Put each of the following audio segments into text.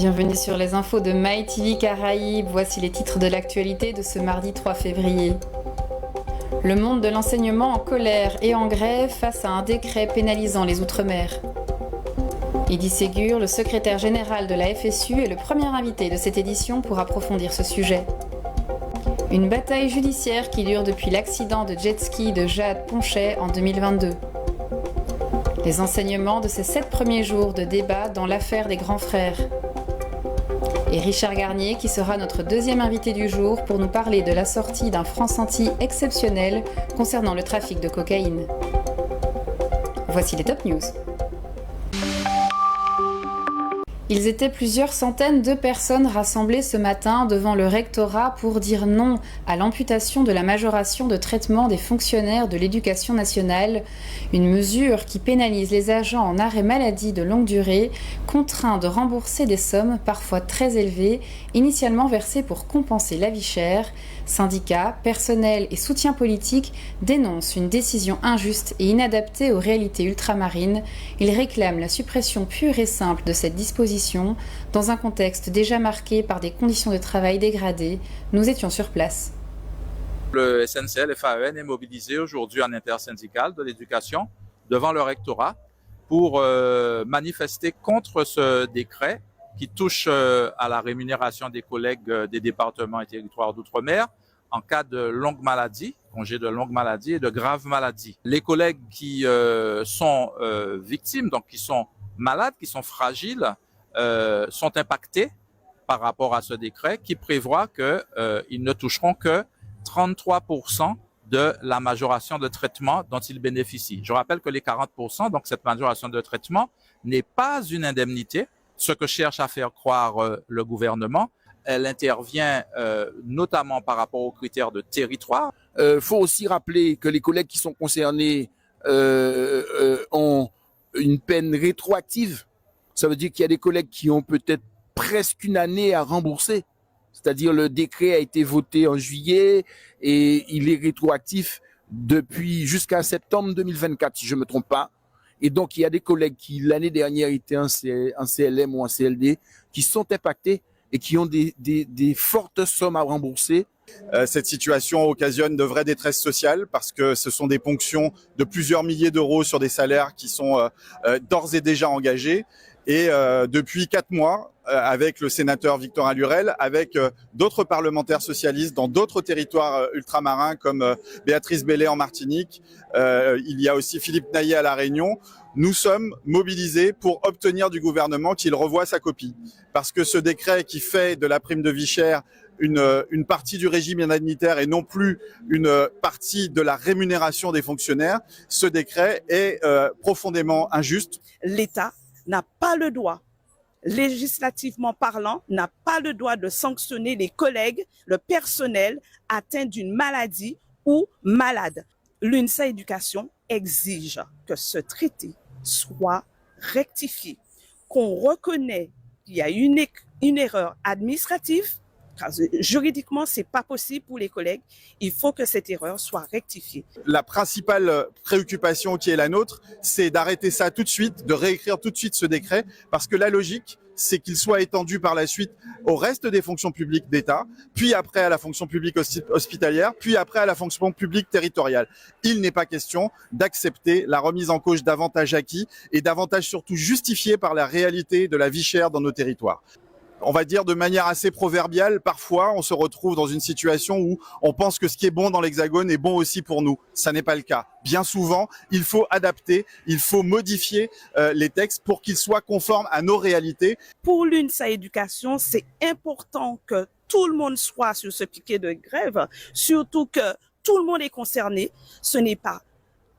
Bienvenue sur les infos de MyTV Caraïbes. Voici les titres de l'actualité de ce mardi 3 février. Le monde de l'enseignement en colère et en grève face à un décret pénalisant les Outre-mer. Idi Ségur, le secrétaire général de la FSU, est le premier invité de cette édition pour approfondir ce sujet. Une bataille judiciaire qui dure depuis l'accident de jet-ski de Jade Ponchet en 2022. Les enseignements de ces 7 premiers jours de débat dans l'affaire des grands frères. Et Richard Garnier qui sera notre deuxième invité du jour pour nous parler de la sortie d'un franc senti exceptionnel concernant le trafic de cocaïne. Voici les top news. Ils étaient plusieurs centaines de personnes rassemblées ce matin devant le rectorat pour dire non à l'amputation de la majoration de traitement des fonctionnaires de l'éducation nationale, une mesure qui pénalise les agents en arrêt maladie de longue durée, contraints de rembourser des sommes parfois très élevées, initialement versées pour compenser la vie chère. Syndicats, personnel et soutien politique dénoncent une décision injuste et inadaptée aux réalités ultramarines. Ils réclament la suppression pure et simple de cette disposition dans un contexte déjà marqué par des conditions de travail dégradées. Nous étions sur place. Le SNCL-FAEN est mobilisé aujourd'hui en intersyndical de l'éducation devant le rectorat pour manifester contre ce décret qui touche à la rémunération des collègues des départements et territoires d'outre-mer en cas de longue maladie, congé de longue maladie et de grave maladie. Les collègues qui sont victimes, donc qui sont malades, qui sont fragiles, sont impactés par rapport à ce décret qui prévoit qu'ils ne toucheront que 33% de la majoration de traitement dont ils bénéficient. Je rappelle que les 40%, donc cette majoration de traitement, n'est pas une indemnité, ce que cherche à faire croire le gouvernement. Elle intervient notamment par rapport aux critères de territoire. Faut aussi rappeler que les collègues qui sont concernés ont une peine rétroactive. Ça veut dire qu'il y a des collègues qui ont peut-être presque une année à rembourser. C'est-à-dire le décret a été voté en juillet et il est rétroactif depuis jusqu'à septembre 2024, si je me trompe pas. Et donc, il y a des collègues qui, l'année dernière, étaient en CLM ou en CLD, qui sont impactés et qui ont des fortes sommes à rembourser. Cette situation occasionne de vraies détresses sociales parce que ce sont des ponctions de plusieurs milliers d'euros sur des salaires qui sont d'ores et déjà engagés. Et depuis 4 mois, avec le sénateur Victorin Lurel, avec d'autres parlementaires socialistes dans d'autres territoires ultramarins comme Béatrice Bellay en Martinique, il y a aussi Philippe Naillet à La Réunion, nous sommes mobilisés pour obtenir du gouvernement qu'il revoie sa copie. Parce que ce décret qui fait de la prime de vie chère une partie du régime indemnitaire et non plus une partie de la rémunération des fonctionnaires, ce décret est profondément injuste. L'État n'a pas le droit, législativement parlant, n'a pas le droit de sanctionner les collègues, le personnel atteint d'une maladie ou malade. L'UNSA Éducation exige que ce traité soit rectifié, qu'on reconnaît qu'il y a une erreur administrative. Juridiquement, c'est pas possible pour les collègues. Il faut que cette erreur soit rectifiée. La principale préoccupation qui est la nôtre, c'est d'arrêter ça tout de suite, de réécrire tout de suite ce décret, parce que la logique, c'est qu'il soit étendu par la suite au reste des fonctions publiques d'État, puis après à la fonction publique hospitalière, puis après à la fonction publique territoriale. Il n'est pas question d'accepter la remise en cause d'avantages acquis et d'avantages surtout justifiés par la réalité de la vie chère dans nos territoires. On va dire de manière assez proverbiale, parfois on se retrouve dans une situation où on pense que ce qui est bon dans l'Hexagone est bon aussi pour nous. Ça n'est pas le cas. Bien souvent, il faut adapter, il faut modifier les textes pour qu'ils soient conformes à nos réalités. Pour l'UNSA Éducation, c'est important que tout le monde soit sur ce piquet de grève, surtout que tout le monde est concerné. Ce n'est pas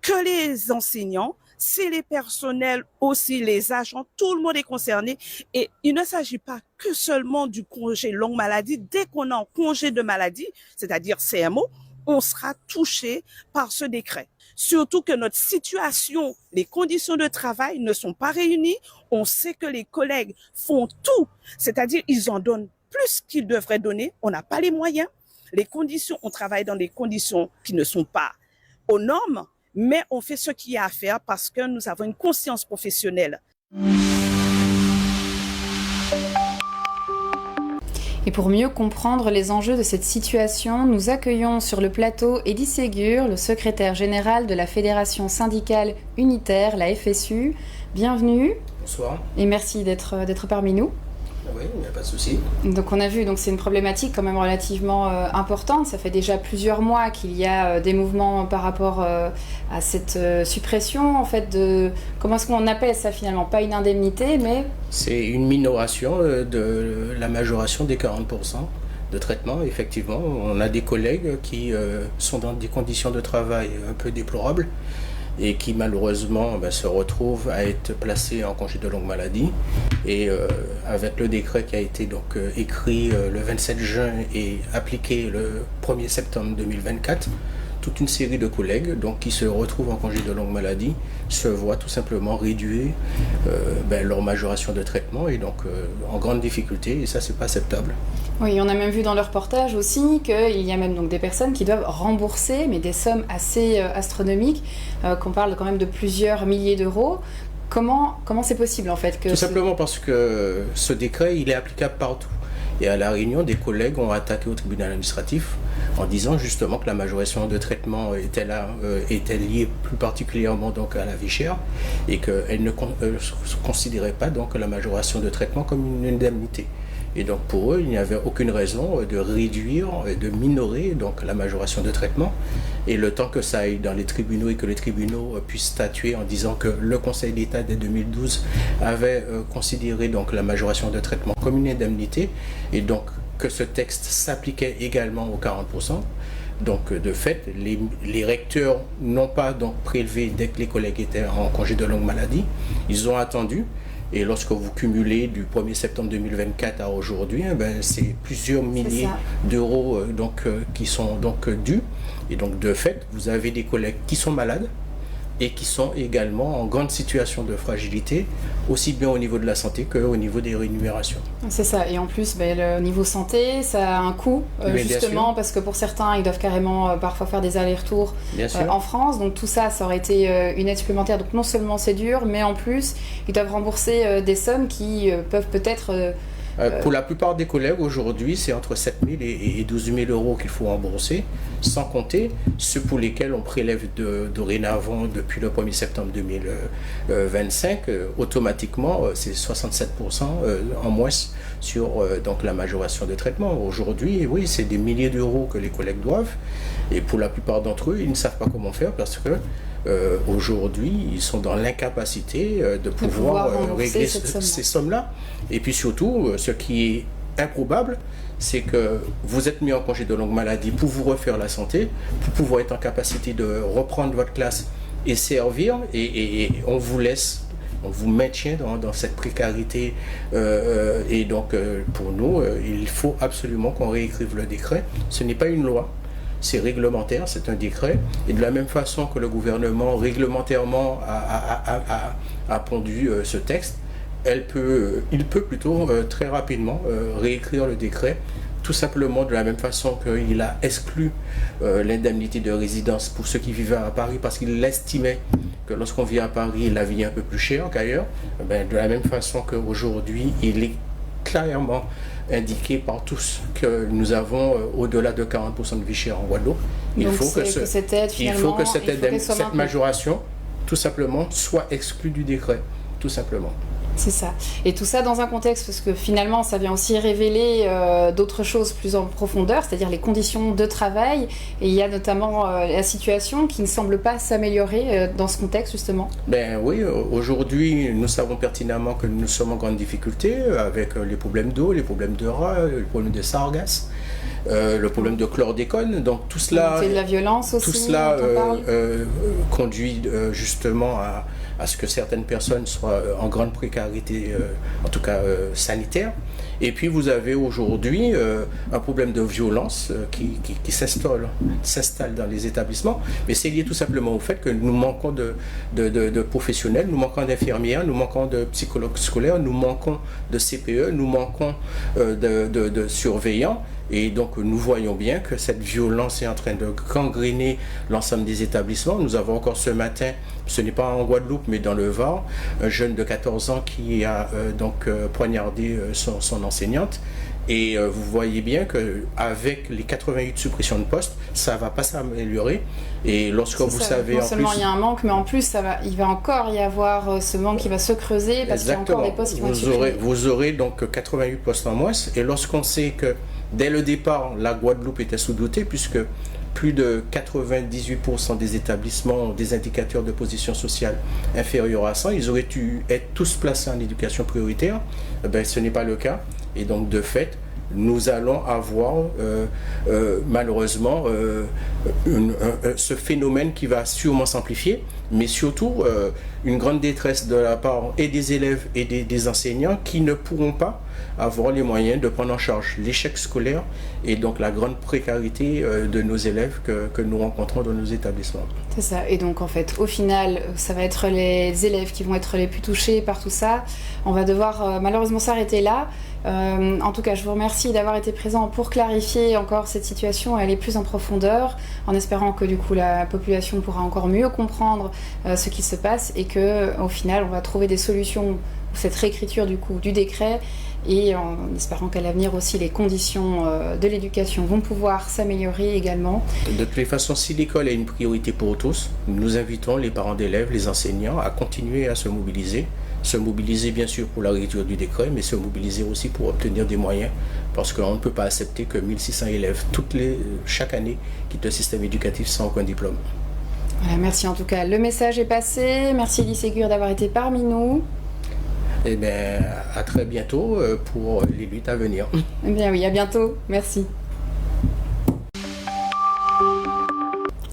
que les enseignants, c'est les personnels aussi, les agents, tout le monde est concerné. Et il ne s'agit pas que seulement du congé longue maladie. Dès qu'on est en congé de maladie, c'est-à-dire CMO, on sera touché par ce décret. Surtout que notre situation, les conditions de travail ne sont pas réunies. On sait que les collègues font tout, c'est-à-dire ils en donnent plus qu'ils devraient donner. On n'a pas les moyens. Les conditions, on travaille dans des conditions qui ne sont pas aux normes. Mais on fait ce qu'il y a à faire parce que nous avons une conscience professionnelle. pour mieux comprendre les enjeux de cette situation, nous accueillons sur le plateau Eddy Ségur, le secrétaire général de la Fédération syndicale unitaire, la FSU. Bienvenue. Bonsoir. Et merci d'être parmi nous. Oui, il n'y a pas de souci. Donc on a vu, donc c'est une problématique quand même relativement importante. Ça fait déjà plusieurs mois qu'il y a des mouvements par rapport à cette suppression, en fait, de... Comment est-ce qu'on appelle ça finalement? Pas une indemnité, mais... C'est une minoration de la majoration des 40% de traitement, effectivement. On a des collègues qui sont dans des conditions de travail un peu déplorables et qui malheureusement se retrouvent à être placés en congé de longue maladie. Et avec le décret qui a été donc écrit le 27 juin et appliqué le 1er septembre 2024, toute une série de collègues donc, qui se retrouvent en congé de longue maladie se voient tout simplement réduire leur majoration de traitement et donc en grande difficulté, et ça c'est pas acceptable. Oui, on a même vu dans le reportage aussi qu'il y a même donc des personnes qui doivent rembourser, mais des sommes assez astronomiques, qu'on parle quand même de plusieurs milliers d'euros. Comment c'est possible en fait que Tout simplement parce que ce décret il est applicable partout. Et à La Réunion, des collègues ont attaqué au tribunal administratif en disant justement que la majoration de traitement était liée plus particulièrement donc à la vie chère et qu'elle ne considérait pas donc la majoration de traitement comme une indemnité. Et donc pour eux, il n'y avait aucune raison de réduire, de minorer donc la majoration de traitement. Et le temps que ça aille dans les tribunaux et que les tribunaux puissent statuer en disant que le Conseil d'État dès 2012 avait considéré donc la majoration de traitement comme une indemnité et donc que ce texte s'appliquait également aux 40%. Donc de fait, les recteurs n'ont pas donc prélevé dès que les collègues étaient en congé de longue maladie. Ils ont attendu. Et lorsque vous cumulez du 1er septembre 2024 à aujourd'hui, c'est plusieurs milliers d'euros qui sont donc dus. Et donc de fait, vous avez des collègues qui sont malades et qui sont également en grande situation de fragilité, aussi bien au niveau de la santé qu'au niveau des rémunérations. C'est ça, et en plus, le niveau santé, ça a un coût, justement, parce que pour certains, ils doivent carrément parfois faire des allers-retours en France, donc tout ça, ça aurait été une aide supplémentaire, donc non seulement c'est dur, mais en plus, ils doivent rembourser des sommes qui peuvent peut-être... Pour la plupart des collègues, aujourd'hui, c'est entre 7 000 et 12 000 euros qu'il faut rembourser, sans compter ceux pour lesquels on prélève dorénavant depuis le 1er septembre 2025, automatiquement, c'est 67% en moins sur donc la majoration de traitement. Aujourd'hui, oui, c'est des milliers d'euros que les collègues doivent, et pour la plupart d'entre eux, ils ne savent pas comment faire parce que aujourd'hui, ils sont dans l'incapacité de pouvoir régler ces sommes-là. Et puis surtout, ce qui est improbable, c'est que vous êtes mis en congé de longue maladie pour vous refaire la santé, pour pouvoir être en capacité de reprendre votre classe et servir, et on vous laisse, on vous maintient dans cette précarité. Et donc, pour nous, il faut absolument qu'on réécrive le décret. Ce n'est pas une loi. C'est réglementaire, c'est un décret. Et de la même façon que le gouvernement réglementairement a pondu ce texte, il peut plutôt très rapidement réécrire le décret, tout simplement de la même façon qu'il a exclu l'indemnité de résidence pour ceux qui vivaient à Paris parce qu'il estimait que lorsqu'on vit à Paris, la vie est un peu plus chère qu'ailleurs. De la même façon qu'aujourd'hui, il est clairement indiqué par tous que nous avons au-delà de 40% de vie chère en Guadeloupe. Il faut que cette majoration, tout simplement, soit exclue du décret, tout simplement. C'est ça. Et tout ça dans un contexte, parce que finalement, ça vient aussi révéler d'autres choses plus en profondeur, c'est-à-dire les conditions de travail. Et il y a notamment la situation qui ne semble pas s'améliorer dans ce contexte, justement. Oui, aujourd'hui, nous savons pertinemment que nous sommes en grande difficulté avec les problèmes d'eau, les problèmes de rats, les problèmes de sargasses. Le problème de chlordécone, donc tout cela, de la violence aussi, tout cela conduit justement à ce que certaines personnes soient en grande précarité, en tout cas sanitaire. Et puis vous avez aujourd'hui un problème de violence qui s'installe dans les établissements, mais c'est lié tout simplement au fait que nous manquons de professionnels, nous manquons d'infirmières, nous manquons de psychologues scolaires, nous manquons de CPE, nous manquons de surveillants. Et donc nous voyons bien que cette violence est en train de gangréner l'ensemble des établissements. Nous avons encore ce matin, ce n'est pas en Guadeloupe mais dans le Var, un jeune de 14 ans qui a poignardé son enseignante. Et vous voyez bien qu'avec les 88 suppressions de postes, ça ne va pas s'améliorer. Et lorsque vous savez... Non en seulement plus, il y a un manque, mais en plus il va encore y avoir ce manque qui va se creuser parce qu'il y a encore des postes qui vont être supprimés. Vous aurez donc 88 postes en moins. Et lorsqu'on sait que dès le départ, la Guadeloupe était sous-dotée, puisque plus de 98% des établissements ont des indicateurs de position sociale inférieurs à 100, ils auraient dû être tous placés en éducation prioritaire. Ce n'est pas le cas. Et donc, de fait, nous allons avoir malheureusement ce phénomène qui va sûrement s'amplifier, mais surtout une grande détresse de la part et des élèves et des enseignants qui ne pourront pas avoir les moyens de prendre en charge l'échec scolaire et donc la grande précarité de nos élèves que nous rencontrons dans nos établissements. C'est ça, et donc en fait au final ça va être les élèves qui vont être les plus touchés par tout ça. On va devoir malheureusement s'arrêter là. En tout cas je vous remercie d'avoir été présent pour clarifier encore cette situation, elle est plus en profondeur, en espérant que du coup la population pourra encore mieux comprendre ce qui se passe et que au final on va trouver des solutions pour cette réécriture du coup du décret, et en espérant qu'à l'avenir aussi les conditions de l'éducation vont pouvoir s'améliorer également. De toutes les façons, si l'école est une priorité pour tous, nous invitons les parents d'élèves, les enseignants à continuer à se mobiliser bien sûr pour la réécriture du décret, mais se mobiliser aussi pour obtenir des moyens, parce qu'on ne peut pas accepter que 1600 élèves chaque année quittent le système éducatif sans aucun diplôme. Voilà, merci en tout cas, le message est passé, merci Elie Ségur d'avoir été parmi nous. Eh bien, à très bientôt pour les luttes à venir. Eh bien oui, à bientôt. Merci.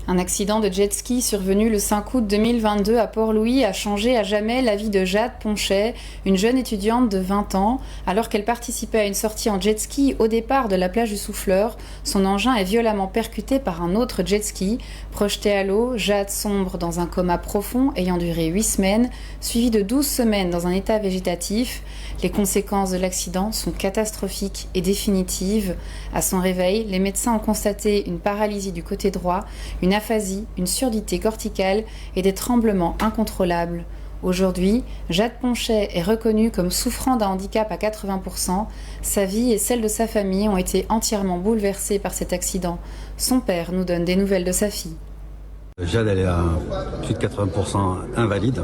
Un accident de jet ski survenu le 5 août 2022 à Port-Louis a changé à jamais la vie de Jade Ponchet, une jeune étudiante de 20 ans. Alors qu'elle participait à une sortie en jet ski au départ de la plage du Souffleur, son engin est violemment percuté par un autre jet ski. Projetée à l'eau, Jade sombre dans un coma profond ayant duré 8 semaines, suivi de 12 semaines dans un état végétatif. Les conséquences de l'accident sont catastrophiques et définitives. À son réveil, les médecins ont constaté une paralysie du côté droit, une aphasie, une surdité corticale et des tremblements incontrôlables. Aujourd'hui, Jade Ponchet est reconnue comme souffrant d'un handicap à 80%. Sa vie et celle de sa famille ont été entièrement bouleversées par cet accident. Son père nous donne des nouvelles de sa fille. Jade, elle est à plus de 80% invalide.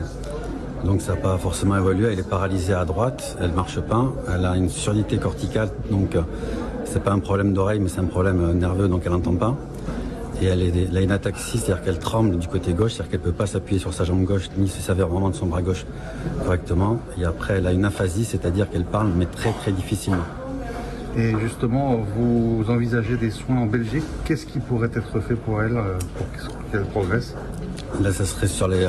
Donc ça n'a pas forcément évolué, elle est paralysée à droite, elle ne marche pas, elle a une surdité corticale, donc c'est pas un problème d'oreille mais c'est un problème nerveux, donc elle n'entend pas. Et elle a une ataxie, c'est-à-dire qu'elle tremble du côté gauche, c'est-à-dire qu'elle ne peut pas s'appuyer sur sa jambe gauche ni se servir vraiment de son bras gauche correctement. Et après elle a une aphasie, c'est-à-dire qu'elle parle mais très très difficilement. Et justement, vous envisagez des soins en Belgique, qu'est-ce qui pourrait être fait pour elle, pour qu'elle progresse? Là ça serait sur les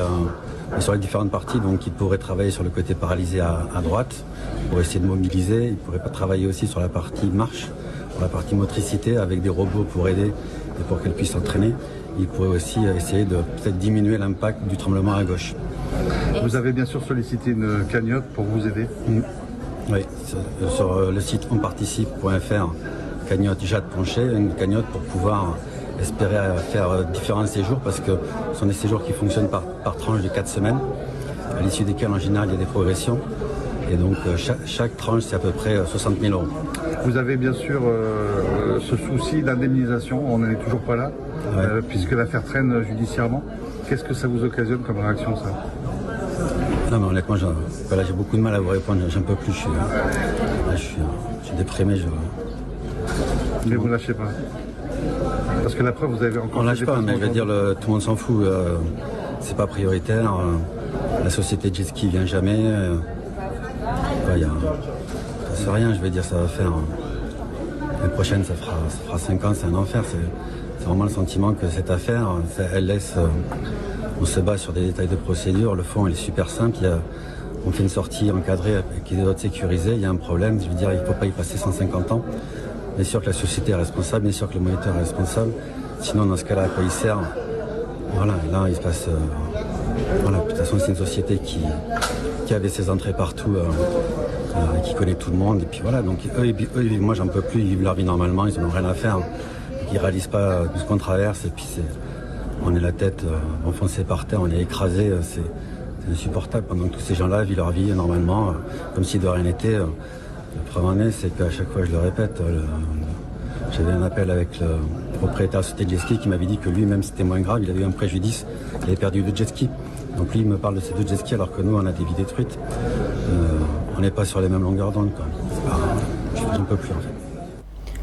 différentes parties, donc il pourrait travailler sur le côté paralysé à droite pour essayer de mobiliser. Il pourrait pas travailler aussi sur la partie marche, sur la partie motricité avec des robots pour aider et pour qu'elle puisse s'entraîner. Il pourrait aussi essayer de peut-être diminuer l'impact du tremblement à gauche. Vous avez bien sûr sollicité une cagnotte pour vous aider. Oui, sur le site onparticipe.fr, cagnotte Jade Ponchet, une cagnotte pour pouvoir espérer faire différents séjours, parce que ce sont des séjours qui fonctionnent par tranche de 4 semaines, à l'issue desquels en général il y a des progressions. Et donc chaque tranche c'est à peu près 60 000 €. Vous avez bien sûr ce souci d'indemnisation, on n'en est toujours pas là, ouais. Puisque l'affaire traîne judiciairement. Qu'est-ce que ça vous occasionne comme réaction, ça? Non mais honnêtement, j'ai beaucoup de mal à vous répondre, j'en peux plus, je suis déprimé. Mais vous ne lâchez pas? Parce que la preuve, vous avez encore... On lâche pas, mais je veux dire, tout le monde s'en fout, c'est pas prioritaire, la société jet ski vient jamais, ça fait rien, je veux dire, ça va faire... L'année prochaine, ça fera 5 ans, c'est un enfer, c'est vraiment le sentiment que cette affaire, elle laisse... On se bat sur des détails de procédure, le fond il est super simple, on fait une sortie encadrée qui doit être sécurisée, il y a un problème, je veux dire, il ne faut pas y passer 150 ans. Bien sûr que la société est responsable, bien sûr que le moniteur est responsable, sinon dans ce cas-là, à quoi il sert? Voilà, et là il se passe... voilà, de toute façon c'est une société qui avait ses entrées partout, qui connaît tout le monde, et puis voilà, donc eux moi j'en peux plus, ils vivent leur vie normalement, ils n'ont rien à faire, ils ne réalisent pas tout ce qu'on traverse, et puis on est la tête enfoncée par terre, on est écrasé, c'est insupportable pendant que tous ces gens-là vivent leur vie normalement, comme si de rien n'était. La preuve en est, c'est qu'à chaque fois, je le répète, j'avais un appel avec le propriétaire de la société de jet ski qui m'avait dit que lui, même si c'était moins grave, il avait eu un préjudice, il avait perdu 2 jet skis. Donc lui, il me parle de ces 2 jet skis alors que nous, on a des vies détruites. On n'est pas sur les mêmes longueurs d'onde. Je n'en peux plus en fait.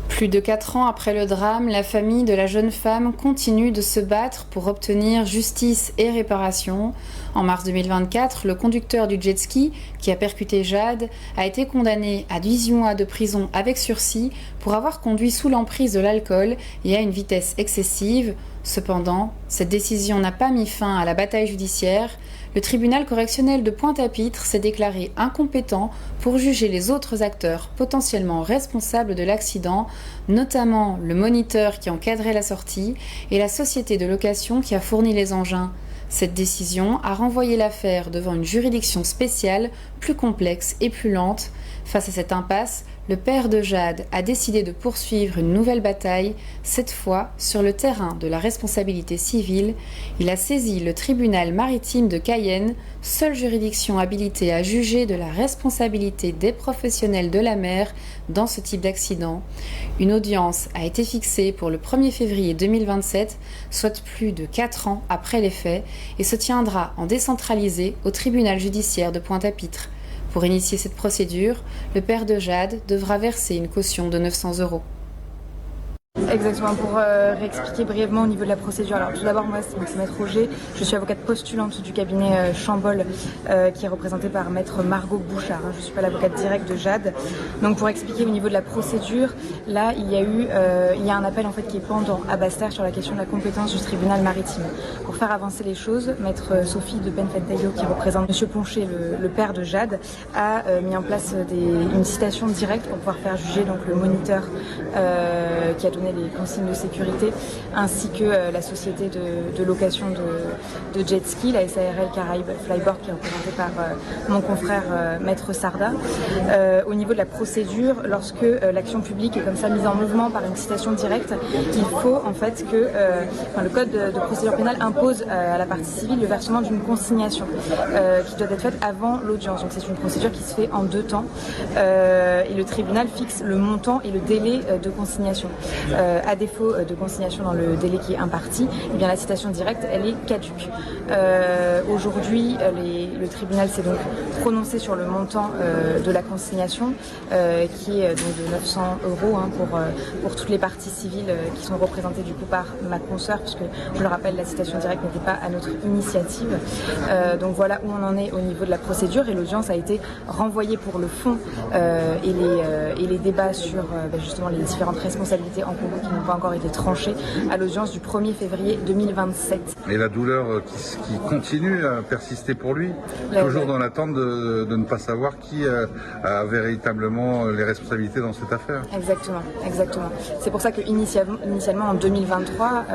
Plus de 4 ans après le drame, la famille de la jeune femme continue de se battre pour obtenir justice et réparation. En mars 2024, le conducteur du jet ski qui a percuté Jade a été condamné à 18 mois de prison avec sursis pour avoir conduit sous l'emprise de l'alcool et à une vitesse excessive. Cependant, cette décision n'a pas mis fin à la bataille judiciaire. Le tribunal correctionnel de Pointe-à-Pitre s'est déclaré incompétent pour juger les autres acteurs potentiellement responsables de l'accident, notamment le moniteur qui encadrait la sortie et la société de location qui a fourni les engins. Cette décision a renvoyé l'affaire devant une juridiction spéciale, plus complexe et plus lente. Face à cette impasse, le père de Jade a décidé de poursuivre une nouvelle bataille, cette fois sur le terrain de la responsabilité civile. Il a saisi le tribunal maritime de Cayenne, seule juridiction habilitée à juger de la responsabilité des professionnels de la mer dans ce type d'accident. Une audience a été fixée pour le 1er février 2027, soit plus de 4 ans après les faits, et se tiendra en décentralisé au tribunal judiciaire de Pointe-à-Pitre. Pour initier cette procédure, le père de Jade devra verser une caution de 900 €. Exactement, pour réexpliquer brièvement au niveau de la procédure. Alors tout d'abord, moi c'est Maître Roger, je suis avocate postulante du cabinet Chambol qui est représenté par Maître Margot Bouchard. Je ne suis pas l'avocate directe de Jade. Donc pour expliquer au niveau de la procédure, là il y a un appel en fait qui est pendant à Basse-Terre sur la question de la compétence du tribunal maritime. Pour faire avancer les choses, Maître Sophie de Penfeld-Taillot qui représente Monsieur Poncher, le père de Jade, a mis en place une citation directe pour pouvoir faire juger donc le moniteur qui a donné les consignes de sécurité, ainsi que la société de location de jet ski, la SARL Caraïbes Flyboard, qui est représentée par mon confrère Maître Sarda. Au niveau de la procédure, lorsque l'action publique est comme ça mise en mouvement par une citation directe, il faut en fait que le code de procédure pénale impose à la partie civile le versement d'une consignation qui doit être faite avant l'audience. Donc c'est une procédure qui se fait en 2 temps et le tribunal fixe le montant et le délai de consignation. À défaut de consignation dans le délai qui est imparti, eh bien la citation directe, elle est caduque. Aujourd'hui, le tribunal s'est donc prononcé sur le montant de la consignation, qui est donc de 900 € pour toutes les parties civiles qui sont représentées du coup par ma consoeur, puisque je le rappelle, la citation directe n'était pas à notre initiative. Donc voilà où on en est au niveau de la procédure, et l'audience a été renvoyée pour le fond et les débats sur justement les différentes responsabilités en cours qui n'ont pas encore été tranchées à l'audience du 1er février 2027. Et la douleur qui continue à persister pour lui, toujours dans l'attente de ne pas savoir qui a véritablement les responsabilités dans cette affaire. Exactement, exactement. C'est pour ça que initialement en 2023,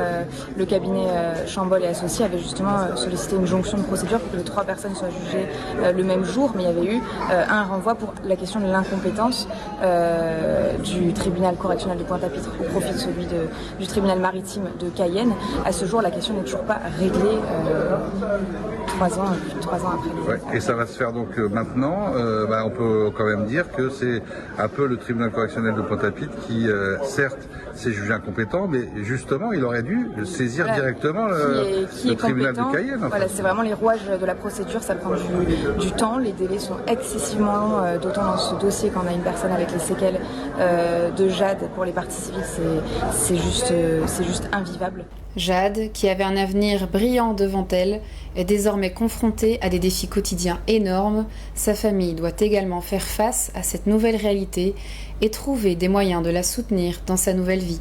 le cabinet Chambol et Associés avait justement sollicité une jonction de procédure pour que les 3 personnes soient jugées le même jour, mais il y avait eu un renvoi pour la question de l'incompétence du tribunal correctionnel de Pointe-à-Pitre au profit de celui du tribunal maritime de Cayenne. À ce jour, la question n'est toujours pas réglée 3 ans après. Ouais, et ça va se faire donc maintenant. On peut quand même dire que c'est un peu le tribunal correctionnel de Pointe-à-Pitre qui, certes, s'est jugé incompétent, mais justement, il aurait dû saisir directement le tribunal de Cayenne. Voilà, c'est vraiment les rouages de la procédure, ça prend du temps, les délais sont excessivement longs, d'autant dans ce dossier quand on a une personne avec les séquelles de Jade pour les parties civiles, c'est juste invivable. Jade, qui avait un avenir brillant devant elle, est désormais confrontée à des défis quotidiens énormes. Sa famille doit également faire face à cette nouvelle réalité et trouver des moyens de la soutenir dans sa nouvelle vie.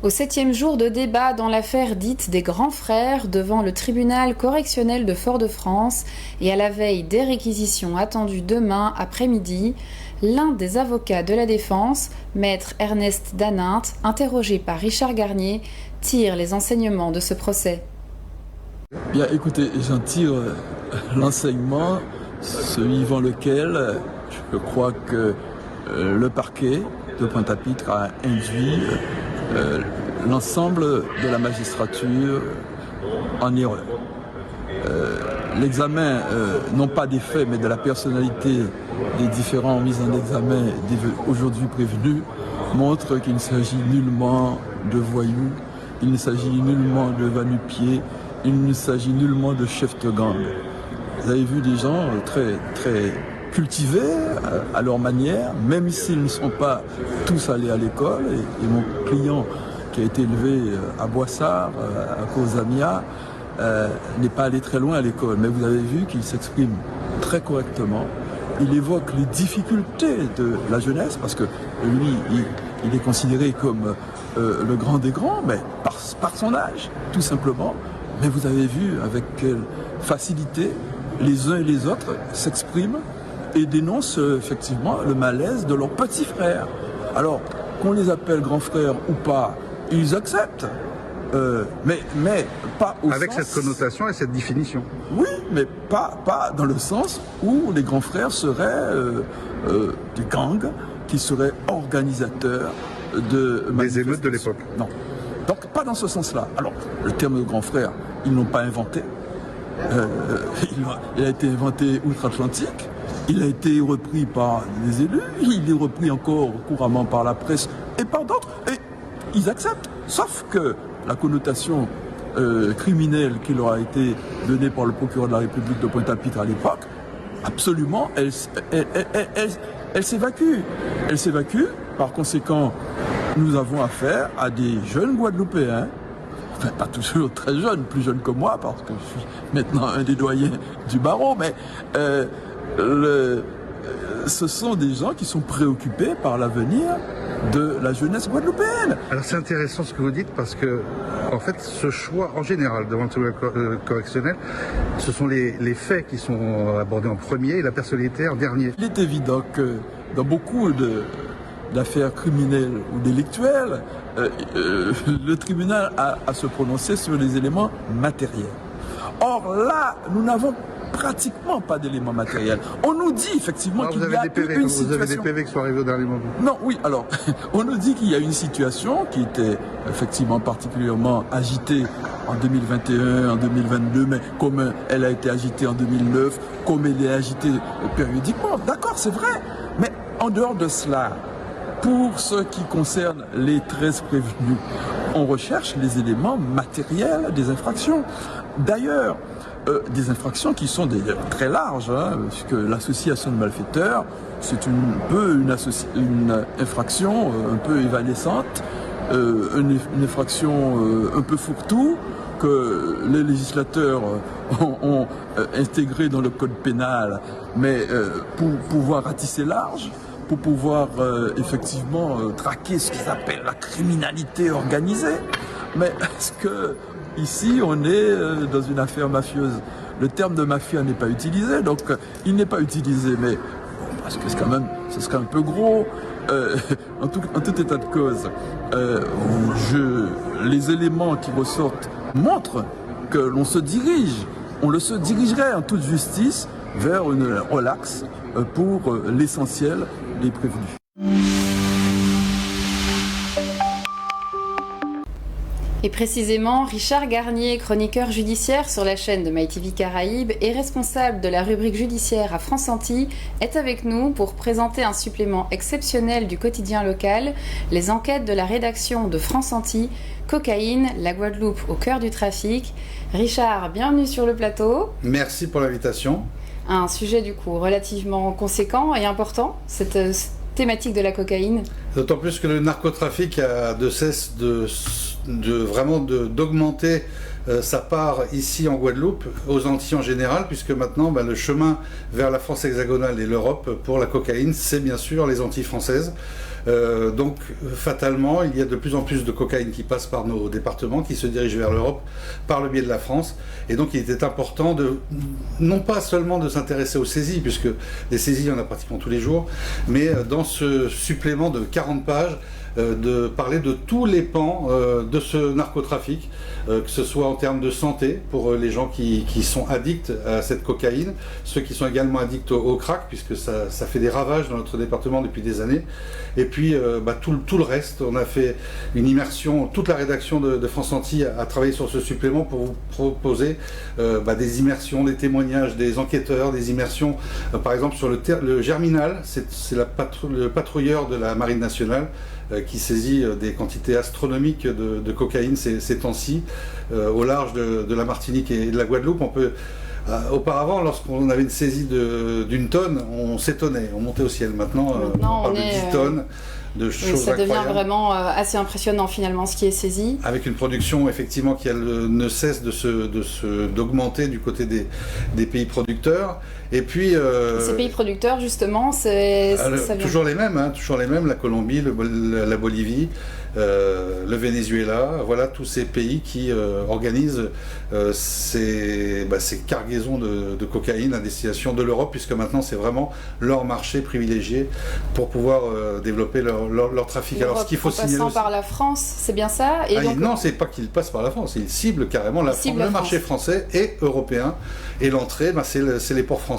Au 7e jour de débat dans l'affaire dite des grands frères devant le tribunal correctionnel de Fort-de-France et à la veille des réquisitions attendues demain après-midi, l'un des avocats de la défense, maître Ernest Danint, interrogé par Richard Garnier, tire les enseignements de ce procès. Bien, écoutez, j'en tire l'enseignement suivant lequel je crois que le parquet de Pointe-à-Pitre a induit l'ensemble de la magistrature en erreur. l'examen, non pas des faits, mais de la personnalité des différents mises en examen aujourd'hui prévenus, montre qu'il ne s'agit nullement de voyous, il ne s'agit nullement de va-nu-pieds, il ne s'agit nullement de chefs de gang. Vous avez vu des gens très, très cultivés à leur manière, même s'ils ne sont pas tous allés à l'école. Et mon client, qui a été élevé à Boissard, à Kozamia, n'est pas allé très loin à l'école. Mais vous avez vu qu'il s'exprime très correctement. Il évoque les difficultés de la jeunesse, parce que lui, il est considéré comme le grand des grands, mais par son âge, tout simplement. Mais vous avez vu avec quelle facilité les uns et les autres s'expriment et dénoncent effectivement le malaise de leurs petits frères. Alors, qu'on les appelle grands frères ou pas, ils acceptent. Mais pas au avec sens... cette connotation et cette définition. Oui, mais pas dans le sens où les grands frères seraient des gangs qui seraient organisateurs des émeutes de l'époque. Non. Donc pas dans ce sens-là. Alors, le terme de grand frère, ils ne l'ont pas inventé. Il a été inventé outre-Atlantique. Il a été repris par des élus. Il est repris encore couramment par la presse et par d'autres. Et ils acceptent. Sauf que la connotation criminelle qui leur a été donnée par le procureur de la République de Pointe-à-Pitre à l'époque, absolument, elle s'évacue. Elle s'évacue. Par conséquent, nous avons affaire à des jeunes Guadeloupéens, enfin pas toujours très jeunes, plus jeunes que moi, parce que je suis maintenant un des doyens du barreau, mais ce sont des gens qui sont préoccupés par l'avenir de la jeunesse guadeloupéenne. Alors c'est intéressant ce que vous dites, parce que en fait ce choix en général devant le tribunal correctionnel, ce sont les faits qui sont abordés en premier et la personnalité en dernier. Il est évident que dans beaucoup d'affaires criminelles ou délictuelles, le tribunal a à se prononcer sur les éléments matériels. Or là, nous n'avons pratiquement pas d'éléments matériels. On nous dit effectivement qu'il y a une situation... Vous avez des PV qui sont arrivés au dernier moment. Non, oui, alors, on nous dit qu'il y a une situation qui était effectivement particulièrement agitée en 2021, en 2022, mais comme elle a été agitée en 2009, comme elle est agitée périodiquement. D'accord, c'est vrai. Mais en dehors de cela, pour ce qui concerne les 13 prévenus, on recherche les éléments matériels des infractions. D'ailleurs, des infractions qui sont très larges, puisque l'association de malfaiteurs, c'est une infraction un peu évanescente, une infraction un peu fourre-tout, que les législateurs ont intégré dans le code pénal, mais pour pouvoir ratisser large, pour pouvoir effectivement traquer ce qu'ils appellent la criminalité organisée. Mais est-ce que ici on est dans une affaire mafieuse? Le terme de mafia n'est pas utilisé, donc il n'est pas utilisé, mais bon, parce que c'est quand même, ce serait un peu gros. En tout état de cause, les éléments qui ressortent montrent que l'on se dirigerait en toute justice vers une relaxe pour l'essentiel des prévenus. Et précisément, Richard Garnier, chroniqueur judiciaire sur la chaîne de MyTV Caraïbes et responsable de la rubrique judiciaire à France Antilles, est avec nous pour présenter un supplément exceptionnel du quotidien local, les enquêtes de la rédaction de France Antilles, Cocaïne, la Guadeloupe au cœur du trafic. Richard, bienvenue sur le plateau. Merci pour l'invitation. Un sujet du coup relativement conséquent et important, cette thématique de la cocaïne. D'autant plus que le narcotrafic a de cesse d'augmenter sa part ici en Guadeloupe, aux Antilles en général, puisque maintenant le chemin vers la France hexagonale et l'Europe pour la cocaïne, c'est bien sûr les Antilles françaises. Donc fatalement, il y a de plus en plus de cocaïne qui passe par nos départements, qui se dirige vers l'Europe par le biais de la France. Et donc il était important non pas seulement de s'intéresser aux saisies, puisque des saisies il y en a pratiquement tous les jours, mais dans ce supplément de 40 pages, de parler de tous les pans de ce narcotrafic, que ce soit en termes de santé pour les gens qui sont addicts à cette cocaïne, ceux qui sont également addicts au crack, puisque ça fait des ravages dans notre département depuis des années, et puis tout le reste. On a fait une immersion, toute la rédaction de France Antilles a travaillé sur ce supplément pour vous proposer des immersions, des témoignages, des enquêteurs, des immersions, par exemple sur le Germinal, c'est le patrouilleur de la Marine nationale qui saisit des quantités astronomiques de cocaïne ces temps-ci, au large de la Martinique et de la Guadeloupe. Auparavant, lorsqu'on avait une saisie d'une tonne, on s'étonnait, on montait au ciel. Maintenant on parle de 10 tonnes. De choses ça devient incroyables. Vraiment assez impressionnant finalement ce qui est saisi. Avec une production effectivement qui ne cesse d'augmenter du côté des pays producteurs. Et puis ces pays producteurs justement, ça vient... toujours les mêmes, la Colombie, la Bolivie, le Venezuela, voilà tous ces pays qui organisent ces cargaisons de cocaïne à destination de l'Europe, puisque maintenant c'est vraiment leur marché privilégié pour pouvoir développer leur trafic. Alors ce qu'il faut signaler aussi, par la France, c'est bien ça. Et donc... Non, c'est pas qu'ils passent par la France, ils ciblent carrément le marché français et européen. Et l'entrée, c'est les ports français.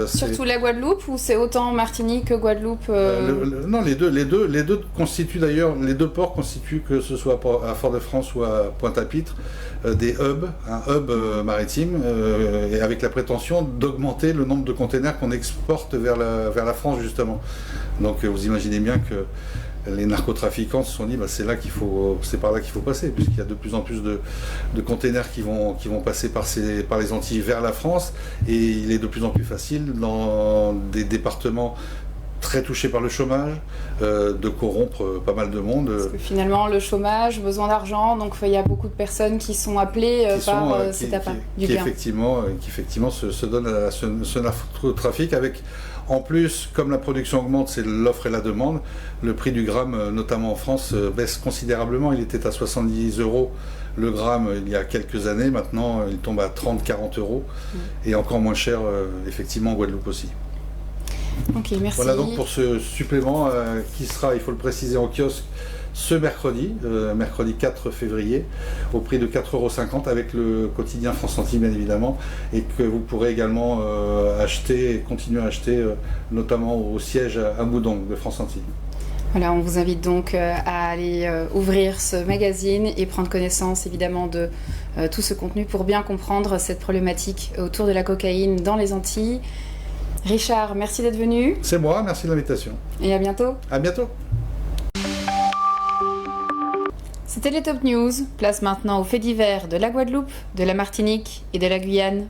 Surtout la Guadeloupe, ou c'est autant Martinique que Guadeloupe Non, les deux constituent d'ailleurs, les deux ports constituent, que ce soit à Fort-de-France ou à Pointe-à-Pitre, des hubs, un hub maritime, et avec la prétention d'augmenter le nombre de containers qu'on exporte vers la France justement. Donc vous imaginez bien que les narcotrafiquants se sont dit c'est par là qu'il faut passer, puisqu'il y a de plus en plus de containers qui vont passer par les Antilles vers la France, et il est de plus en plus facile dans des départements très touchés par le chômage de corrompre pas mal de monde. Parce que finalement le chômage, besoin d'argent, donc il y a beaucoup de personnes qui sont appelées par cet appât du gain. Qui effectivement se donnent à ce narcotrafic avec... En plus, comme la production augmente, c'est l'offre et la demande, le prix du gramme, notamment en France, baisse considérablement. Il était à 70 € le gramme il y a quelques années. Maintenant, il tombe à 30-40 €. Et encore moins cher, effectivement, en Guadeloupe aussi. Ok, merci. Voilà donc pour ce supplément qui sera, il faut le préciser, en kiosque ce mercredi 4 février, au prix de 4,50 € avec le quotidien France Antilles bien évidemment, et que vous pourrez également acheter et continuer à acheter, notamment au siège à Moudong de France Antilles. Voilà, on vous invite donc à aller ouvrir ce magazine et prendre connaissance évidemment de tout ce contenu pour bien comprendre cette problématique autour de la cocaïne dans les Antilles. Richard, merci d'être venu. C'est moi, merci de l'invitation. Et à bientôt. À bientôt. C'était les Top News. Place maintenant aux faits divers de la Guadeloupe, de la Martinique et de la Guyane.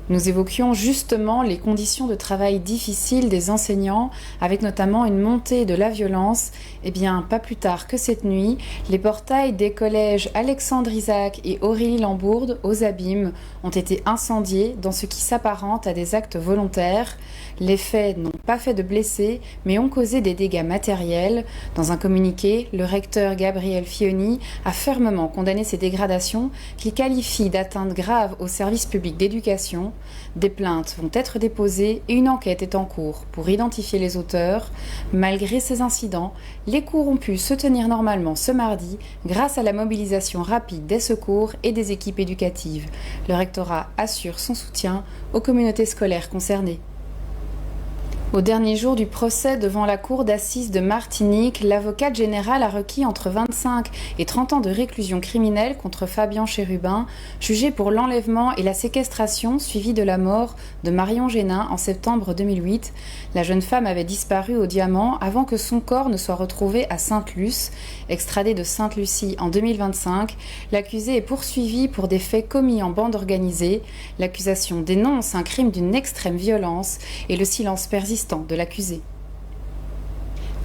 Nous évoquions justement les conditions de travail difficiles des enseignants, avec notamment une montée de la violence. Eh bien, pas plus tard que cette nuit, les portails des collèges Alexandre Isaac et Aurélie Lambourde, aux Abîmes, ont été incendiés dans ce qui s'apparente à des actes volontaires. Les faits n'ont pas fait de blessés, mais ont causé des dégâts matériels. Dans un communiqué, le recteur Gabriel Fioni a fermement condamné ces dégradations, qu'il qualifie d'atteintes graves au service public d'éducation. Des plaintes vont être déposées et une enquête est en cours pour identifier les auteurs. Malgré ces incidents, les cours ont pu se tenir normalement ce mardi grâce à la mobilisation rapide des secours et des équipes éducatives. Le rectorat assure son soutien aux communautés scolaires concernées. Au dernier jour du procès devant la cour d'assises de Martinique, l'avocate générale a requis entre 25 et 30 ans de réclusion criminelle contre Fabien Chérubin, jugé pour l'enlèvement et la séquestration suivie de la mort de Marion Génin en septembre 2008. La jeune femme avait disparu au Diamant avant que son corps ne soit retrouvé à Sainte-Luce. Extradée de Sainte-Lucie en 2025, l'accusée est poursuivie pour des faits commis en bande organisée. L'accusation dénonce un crime d'une extrême violence et le silence persistant de l'accusé.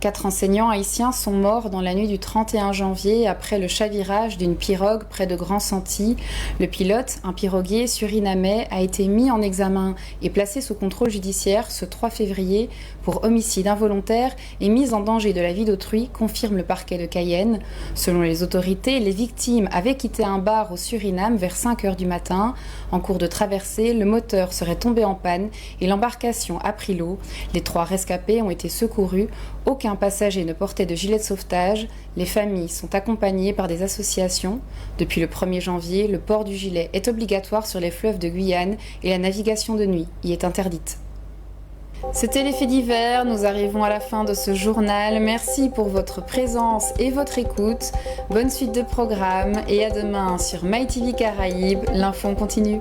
4 enseignants haïtiens sont morts dans la nuit du 31 janvier après le chavirage d'une pirogue près de Grand-Santi. Le pilote, un piroguier surinamais, a été mis en examen et placé sous contrôle judiciaire ce 3 février pour homicide involontaire et mise en danger de la vie d'autrui, confirme le parquet de Cayenne. Selon les autorités, les victimes avaient quitté un bar au Suriname vers 5 h du matin. En cours de traversée, le moteur serait tombé en panne et l'embarcation a pris l'eau. Les 3 rescapés ont été secourus. Aucun aucun passager ne portait de gilet de sauvetage, les familles sont accompagnées par des associations. Depuis le 1er janvier, le port du gilet est obligatoire sur les fleuves de Guyane et la navigation de nuit y est interdite. C'était les faits divers, nous arrivons à la fin de ce journal. Merci pour votre présence et votre écoute. Bonne suite de programme et à demain sur MyTV Caraïbes, l'info continue.